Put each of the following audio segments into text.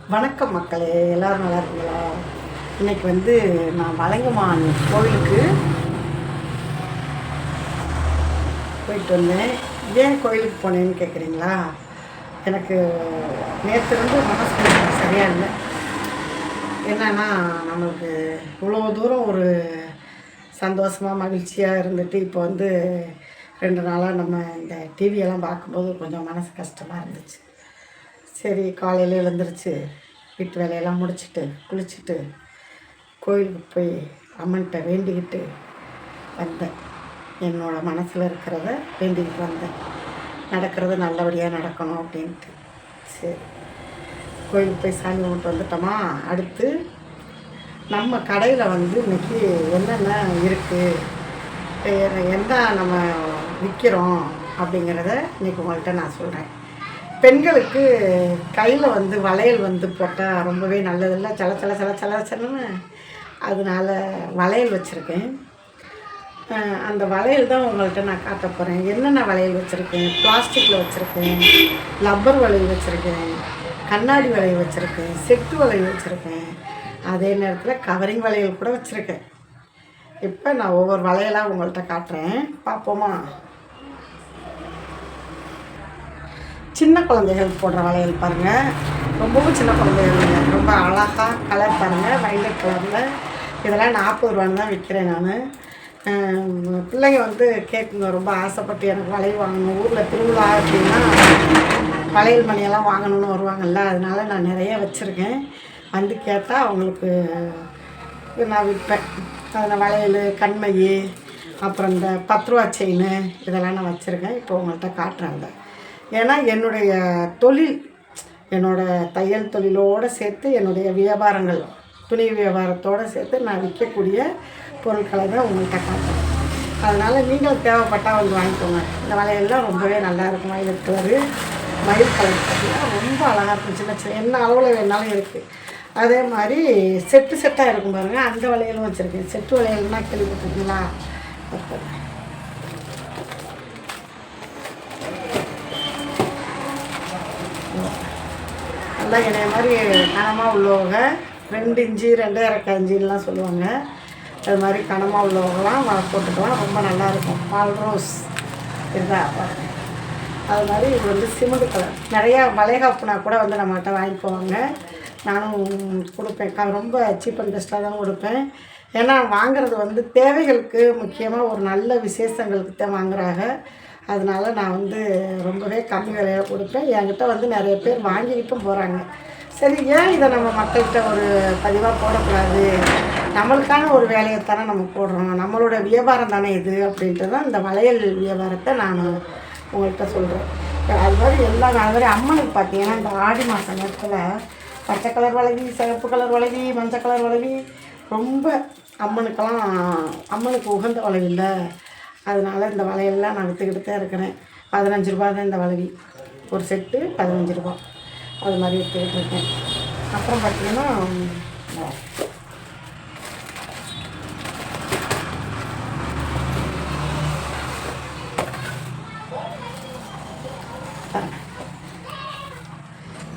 வணக்கம் மக்களே, எல்லோரும் நல்லா இருக்கீங்களா? இன்றைக்கி வந்து நான் வலங்கமான் கோவிலுக்கு போயிட்டு வந்தேன். ஏன் கோயிலுக்கு போனேன்னு கேட்குறீங்களா? எனக்கு நேற்று வந்து மனசு சரியாக இல்லை. என்னன்னா, நம்மளுக்கு இவ்வளோ தூரம் ஒரு சந்தோஷமாக மகிழ்ச்சியாக இருந்துட்டு இப்போ வந்து 2 நாளாக நம்ம இந்த டிவியெல்லாம் பார்க்கும்போது கொஞ்சம் மனசு கஷ்டமாக இருந்துச்சு. சரி, காலையில் எழுந்திரிச்சு வீட்டு வேலையெல்லாம் முடிச்சுட்டு குளிச்சுட்டு கோயிலுக்கு போய் அம்மன்கிட்ட வேண்டிக்கிட்டு வந்தேன். என்னோடய மனசில் இருக்கிறத வேண்டிக்கிட்டு வந்தேன். நடக்கிறது நல்லபடியாக நடக்கணும் அப்படின்ட்டு. சரி, கோயிலுக்கு போய் சாமி கும்பிட்டு வந்துட்டோமா. அடுத்து நம்ம கடையில் வந்து இன்றைக்கி என்னென்ன இருக்குது, என்ன நம்ம விற்கிறோம் அப்படிங்கிறத இன்றைக்கி உங்கள்கிட்ட நான் சொல்கிறேன். பெண்களுக்கு கையில் வந்து வளையல் வந்து போட்டால் ரொம்பவே நல்லதில்லை, சலன்னு. அதனால வளையல் வச்சுருக்கேன். அந்த வளையல் தான் உங்கள்கிட்ட நான் காட்ட போகிறேன். என்னென்ன வளையல் வச்சுருக்கேன்? பிளாஸ்டிக்கில் வச்சுருக்கேன், லப்பர் வளையல் வச்சுருக்கேன், கண்ணாடி வளையல் வச்சுருக்கேன், செட்டு வளையல் வச்சுருக்கேன், அதே நேரத்தில் கவரிங் வளையல் கூட வச்சுருக்கேன். இப்போ நான் ஒவ்வொரு வளையலாக உங்கள்கிட்ட காட்டுறேன், பார்ப்போமா? சின்ன குழந்தைகள் போடுற வளையல் பாருங்கள், ரொம்பவும் சின்ன குழந்தைகள் இல்லை, ரொம்ப அழகாக கலர் பாருங்கள், வைலட் கலரில். இதெல்லாம் 40 ரூபான்னு தான் விற்கிறேன் நான். பிள்ளைங்க வந்து கேட்குங்க, ரொம்ப ஆசைப்பட்டு எனக்கு வளையல் வாங்கணும், ஊரில் திருவிழா அப்படின்னா வளையல் மணியெல்லாம் வாங்கணும்னு வருவாங்கள்ல, அதனால் நான் நிறைய வச்சுருக்கேன். வந்து கேட்டால் அவங்களுக்கு நான் விற்பேன். அதில் வளையல், கண்மை, அப்புறம் இந்த 10 ரூபா செயின் இதெல்லாம் நான் வச்சுருக்கேன். இப்போ உங்கள்கிட்ட காட்டுறேன். அந்த ஏன்னா என்னுடைய தொழில், என்னோடய தையல் தொழிலோடு சேர்த்து என்னுடைய வியாபாரங்கள், துணி வியாபாரத்தோடு சேர்த்து நான் விற்கக்கூடிய பொருட்களை தான் உங்கள்கிட்ட காட்டுறேன். அதனால் நீங்கள் தேவைப்பட்டால் வந்து வாங்கிக்கோங்க. இந்த வளையல்லாம் ரொம்பவே நல்லாயிருக்கும். வயலட் கலரு, மயில் கலர் பார்த்தீங்கன்னா ரொம்ப அழகாக இருக்கும். சின்ன என்ன அளவில் வேணாலும் இருக்குது. அதே மாதிரி செட்டாக இருக்கும் பாருங்கள், அந்த வளையலும் வச்சுருக்கேன். செட்டு வளையல்னால் கேள்விப்பட்டிருக்கீங்களா? நல்லா என்னைய மாதிரி கனமாக உள்ளவங்க 2 இன்ச்சு 2.5 இன்ச்சுலாம் சொல்லுவாங்க. அது மாதிரி கனமாக உள்ளவங்கலாம் போட்டுக்கலாம், ரொம்ப நல்லாயிருக்கும். பால் ரோஸ் இருந்தா அது மாதிரி. இது வந்து சிமெண்ட் கலர். நிறையா வளைகாப்புனா கூட வந்து நம்மகிட்ட வாங்கிட்டு போவாங்க. நானும் கொடுப்பேன். ரொம்ப சீப் அண்ட் பெஸ்ட்டாக தான் கொடுப்பேன். ஏன்னா வாங்குறது வந்து தேவைகளுக்கு, முக்கியமாக ஒரு நல்ல விசேஷங்களுக்கு தான் வாங்குறாங்க. அதனால் நான் வந்து ரொம்பவே கம்மி விலையாக கொடுப்பேன். என்கிட்ட வந்து நிறைய பேர் வாங்கிக்கிட்டும் போகிறாங்க. சரி, ஏன் இதை நம்ம மக்கள்கிட்ட ஒரு பதிவாக போடக்கூடாது? நம்மளுக்கான ஒரு வேலையைத்தானே நம்ம போடுறோம், நம்மளோட வியாபாரம் தானே இது அப்படின்ட்டு தான் இந்த வளையல் வியாபாரத்தை நான் உங்கள்கிட்ட சொல்கிறேன். அது மாதிரி அது மாதிரி அம்மனுக்கு பார்த்தீங்கன்னா இந்த ஆடி மாத நேரத்தில் பச்சை கலர் வளைவி, சிவப்பு கலர் வளைவி, மஞ்சள் கலர் வளைவி ரொம்ப அம்மனுக்கு உகந்த வளைவி இல்லை. அதனால் இந்த வளையல்லாம் நான் விற்றுக்கிட்டு தான் இருக்கிறேன். 15 ரூபா தான் இந்த வளைவி. ஒரு செட்டு 15 ரூபா. அது மாதிரி விற்றுக்கிட்டு இருக்கேன். அப்புறம் பார்த்திங்கன்னா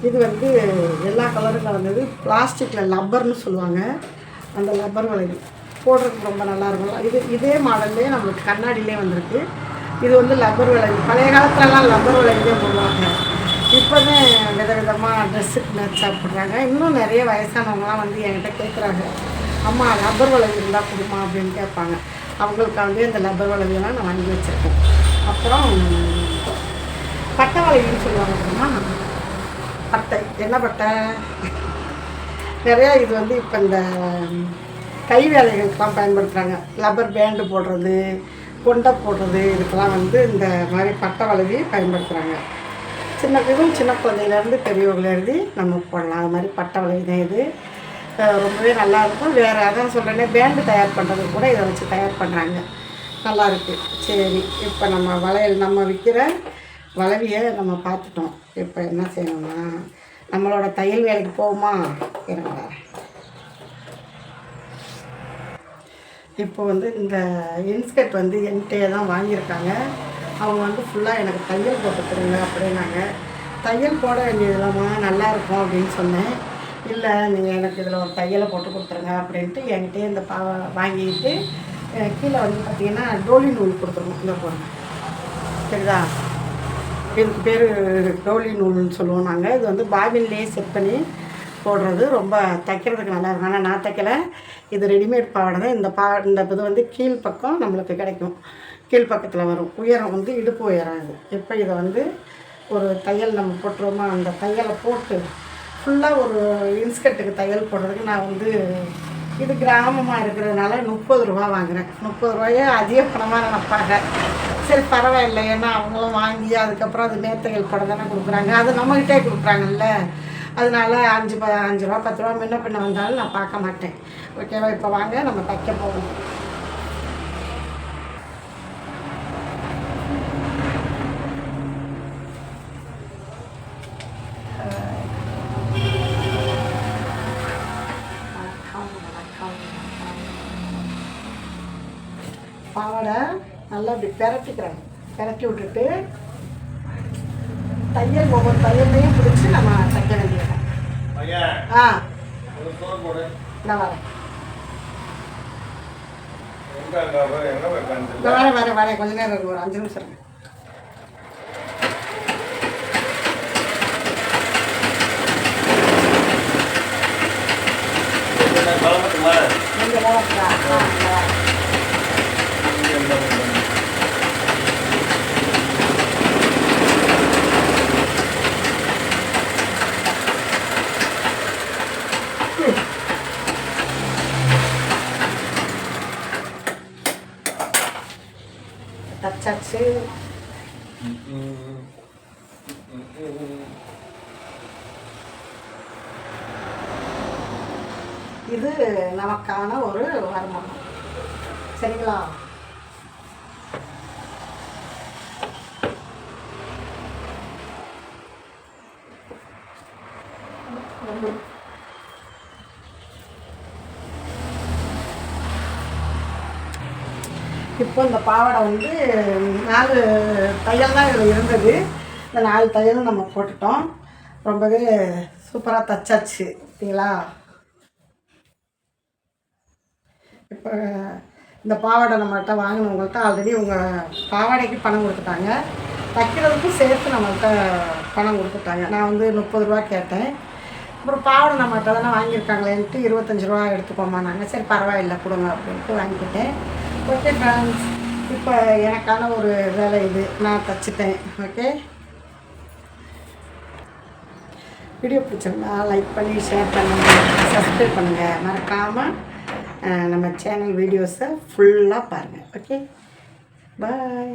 இது வந்து எல்லா கலரில் வந்தது. பிளாஸ்டிக்கில் லப்பர்னு சொல்லுவாங்க. அந்த லப்பர் வளைவி போடுறதுக்கு ரொம்ப நல்லாயிருக்கும். இதே மாடல்லே நம்மளுக்கு கண்ணாடியிலே வந்திருக்கு. இது வந்து லப்பர் வளைவி. பழைய காலத்துலலாம் லப்பர் வளைவிலே போடுவாங்க. இப்போ தான் விதவிதமாக ட்ரெஸ்ஸுக்கு மேட்சாக போடுறாங்க. இன்னும் நிறைய வயசானவங்களாம் வந்து என்கிட்ட கேட்குறாங்க, அம்மா லப்பர் வளைவி இருந்தால் கொடுமா அப்படின்னு கேட்பாங்க. அவங்களுக்காக இந்த லப்பர் வளைவியெல்லாம் நான் வாங்கி வச்சுருக்கேன். அப்புறம் பட்டை வளைவின்னு சொல்லுவாங்க அப்படின்னா, பட்டை என்ன பட்டை நிறையா. இது வந்து இப்போ இந்த கை வேலைகளுக்கெலாம் பயன்படுத்துகிறாங்க. லப்பர் பேண்டு போடுறது, கொண்டை போடுறது, இதுக்கெல்லாம் வந்து இந்த மாதிரி பட்டை வளைவி பயன்படுத்துகிறாங்க. சின்ன குழந்தையிலேருந்து பெரியவர்களேருந்து நம்ம போடலாம். அது மாதிரி பட்டை வளைவி தான் இது. ரொம்பவே நல்லாயிருக்கும். வேறு அதான் சொல்கிறேன்னே, பேண்டு தயார் பண்ணுறது கூட இதை வச்சு தயார் பண்ணுறாங்க. நல்லாயிருக்கு. சரி, இப்போ நம்ம விற்கிற வளைவியை நம்ம பார்த்துட்டோம். இப்போ என்ன செய்யணும்னா, நம்மளோட தையல் வேலைக்கு போகுமா? இருங்க. இப்போ வந்து இந்த இன்ஸ்கர்ட் வந்து என்கிட்டே தான் வாங்கியிருக்காங்க. அவங்க வந்து ஃபுல்லாக எனக்கு தையல் போட்டு கொடுங்க அப்படின்னாங்க. தையல் போட வேண்டியதுலாமா நல்லாயிருக்கும் அப்படின்னு சொன்னேன். இல்லை நீங்கள் எனக்கு இதில் ஒரு தையலை போட்டு கொடுத்துருங்க அப்படின்ட்டு என்கிட்டே இந்த வாங்கிட்டு கீழே வந்து பார்த்திங்கன்னா டோலி நூல் கொடுத்துருணும். இந்த போடுங்க சரிதா, இதுக்கு பேர் டோலி நூல்னு சொல்லுவோம் நாங்கள். இது வந்து பாபின்லேயே செட் பண்ணி போடுறது, ரொம்ப தைக்கிறதுக்கு நல்லா இருக்கும். ஆனால் நான் தைக்கலை, இது ரெடிமேட் பாவாடை தான். இந்த இது வந்து கீழ்ப்பக்கம் நம்மளுக்கு கிடைக்கும், கீழ்ப்பக்கத்தில் வரும். உயரம் வந்து இடுப்பு உயரம். இது இப்போ இதை வந்து ஒரு தையல் நம்ம போட்டுருவோமா, அந்த தையலை போட்டு ஃபுல்லாக ஒரு இன்ஸ்கர்ட்டுக்கு தையல் போடுறதுக்கு நான் வந்து இது கிராமமாக இருக்கிறதுனால 30 ரூபா வாங்குகிறேன். 30 ரூபாயே அதிக பணமாக நினைப்பாங்க. சரி பரவாயில்லை, ஏன்னா அவங்களும் வாங்கி அதுக்கப்புறம் அது நேர்த்தைகள் படம் தானே கொடுக்குறாங்க, அது நம்மகிட்டே கொடுக்குறாங்கல்ல. அதனால 5 ரூபா 10 ரூபா முன்ன பின்ன வந்தாலும் நான் பார்க்க மாட்டேன். ஓகேவா? இப்போ வாங்க நம்ம தைக்க போகணும். பாவாடை நல்லா இப்படி பிரட்டி விட்டுட்டு தையல் ஒவ்வொரு தையல்லையும் பிடிச்சி நம்ம தைக்க வேண்டியது. நான் வரேன் கொஞ்ச நேரம் இருக்கு, ஒரு 5 நிமிஷம் இருக்கு. தச்சாச்சு. இது நமக்கான ஒரு வருமானம். சரிங்களா? இப்போ இந்த பாவாடை வந்து 4 தையல் தான் இதில் இருந்தது. இந்த 4 தையலும் நம்ம போட்டுட்டோம். ரொம்பவே சூப்பராக தைச்சாச்சு. பார்த்தீங்களா? இப்போ இந்த பாவாடை நம்மள்கிட்ட வாங்கினவங்கள்ட்ட ஆல்ரெடி உங்கள் பாவாடைக்கு பணம் கொடுத்துட்டாங்க, தைக்கிறதுக்கும் சேர்த்து நம்மள்கிட்ட பணம் கொடுத்துட்டாங்க. நான் வந்து 30 ரூபா கேட்டேன். அப்புறம் பாவாடை நம்மள்கிட்ட தானே வாங்கியிருக்காங்களேன்ட்டு 25 ரூபா எடுத்துக்கோமா நாங்கள். சரி பரவாயில்லை கொடுங்க அப்படின்ட்டு வாங்கிக்கிட்டேன். ஓகே ஃப்ரெண்ட்ஸ், இப்போ எனக்கான ஒரு வேலை இது, நான் தைச்சிட்டேன். ஓகே, வீடியோ பிடிச்சிருந்தா லைக் பண்ணி ஷேர் பண்ணுங்கள், சப்ஸ்கிரைப் பண்ணுங்கள். மறக்காமல் நம்ம சேனல் வீடியோஸை ஃபுல்லாக பாருங்கள். ஓகே, பாய்.